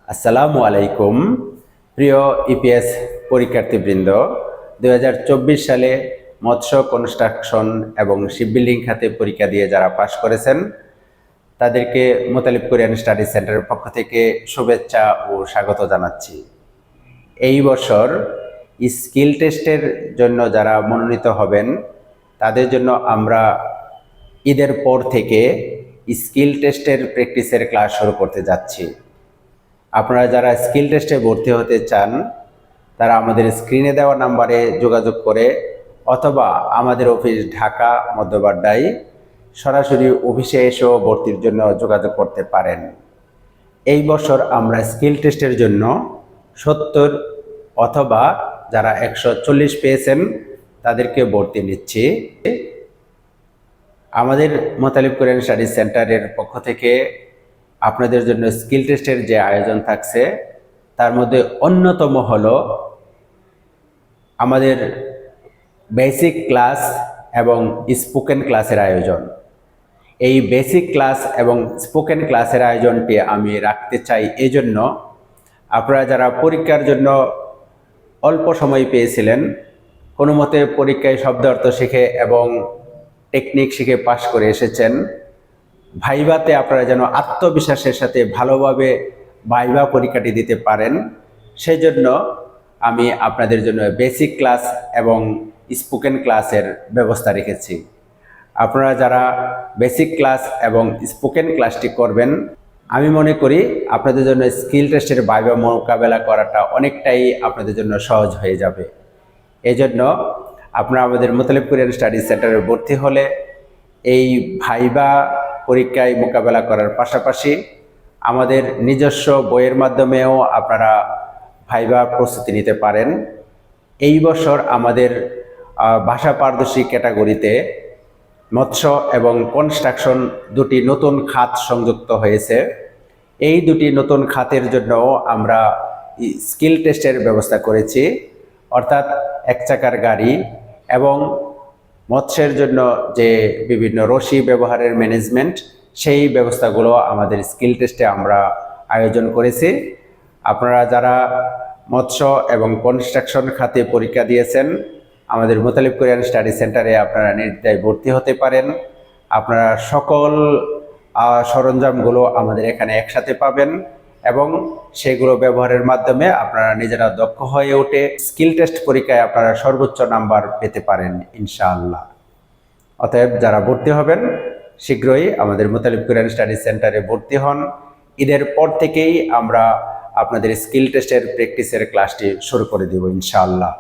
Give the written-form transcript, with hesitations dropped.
আসসালামু আলাইকুম। প্রিয় ইপিএস পরীক্ষার্থীবৃন্দ, 2024 সালে মৎস্য কনস্ট্রাকশন এবং শিপবিল্ডিং খাতে পরীক্ষা দিয়ে যারা পাশ করেছেন তাদেরকে মোতালিব কোরিয়ান স্টাডি সেন্টারের পক্ষ থেকে শুভেচ্ছা ও স্বাগত জানাচ্ছি। এই বছর স্কিল টেস্টের জন্য যারা মনোনীত হবেন তাদের জন্য আমরা ঈদের পর থেকে স্কিল টেস্টের প্র্যাকটিসের ক্লাস শুরু করতে যাচ্ছি। আপনারা যারা স্কিল টেস্টে ভর্তি হতে চান তারা আমাদের স্ক্রিনে দেওয়া নাম্বারে যোগাযোগ করে অথবা আমাদের অফিস ঢাকা মধ্যবাড্ডায় সরাসরি অফিসে এসেও ভর্তির জন্য যোগাযোগ করতে পারেন। এই বছর আমরা স্কিল টেস্টের জন্য 70 অথবা যারা 140 পেয়েছেন তাদেরকে ভর্তি নিচ্ছি। আমাদের মোতালিব কোরিয়ান স্টাডি সেন্টারের পক্ষ থেকে আপনাদের জন্য স্কিল টেস্টের যে আয়োজন থাকছে তার মধ্যে অন্যতম হলো আমাদের বেসিক ক্লাস এবং স্পোকেন ক্লাসের আয়োজন। এই বেসিক ক্লাস এবং স্পোকেন ক্লাসের আয়োজনটি আমি রাখতে চাই এই জন্য, আপনারা যারা পরীক্ষার জন্য অল্প সময় পেয়েছিলেন, কোনো মতে পরীক্ষায় শব্দ অর্থ শিখে এবং টেকনিক শিখে পাশ করে এসেছেন, ভাইভাতে আপনারা যেন আত্মবিশ্বাসের সাথে ভালোভাবে ভাইভা পরীক্ষাটি দিতে পারেন সেই জন্য আমি আপনাদের জন্য বেসিক ক্লাস এবং স্পোকেন ক্লাসের ব্যবস্থা রেখেছি। আপনারা যারা বেসিক ক্লাস এবং স্পোকেন ক্লাসটি করবেন, আমি মনে করি আপনাদের জন্য স্কিল টেস্টের ভাইভা মোকাবেলা করাটা অনেকটাই আপনাদের জন্য সহজ হয়ে যাবে। এই জন্য আপনারা আমাদের মোতালিব কোরিয়ান স্টাডি সেন্টারে ভর্তি হলে এই ভাইভা পরীক্ষায় মোকাবেলা করার পাশাপাশি আমাদের নিজস্ব বইয়ের মাধ্যমেও আপনারা ভাইভা প্রস্তুতি নিতে পারেন। এই বছর আমাদের ভাষা পারদর্শী ক্যাটাগরিতে মৎস্য এবং কনস্ট্রাকশন দুটি নতুন খাত সংযুক্ত হয়েছে। এই দুটি নতুন খাতের জন্য আমরা স্কিল টেস্টের ব্যবস্থা করেছি, অর্থাৎ এক চাকার গাড়ি এবং মৎস্যের জন্য যে বিভিন্ন রশি ব্যবহারের ম্যানেজমেন্ট, সেই ব্যবস্থাগুলো আমাদের স্কিল টেস্টে আমরা আয়োজন করেছি। আপনারা যারা মৎস্য এবং কনস্ট্রাকশন খাতে পরীক্ষা দিয়েছেন আমাদের মোতালিব কোরিয়ান স্টাডি সেন্টারে আপনারা নির্দ্বিধায় ভর্তি হতে পারেন। আপনারা সকল সরঞ্জামগুলো আমাদের এখানে একসাথে পাবেন এবং সেগুলো ব্যবহারের মাধ্যমে আপনারা নিজেরা দক্ষ হয়ে উঠে স্কিল টেস্ট পরীক্ষায় আপনারা সর্বোচ্চ নাম্বার পেতে পারেন ইনশাআল্লাহ। অতএব যারা ভর্তি হবেন শীঘ্রই আমাদের মোতালিব কোরিয়ান স্টাডি সেন্টারে ভর্তি হন। ঈদের পর থেকেই আমরা আপনাদের স্কিল টেস্টের প্র্যাকটিসের ক্লাসটি শুরু করে দেব ইনশাআল্লাহ।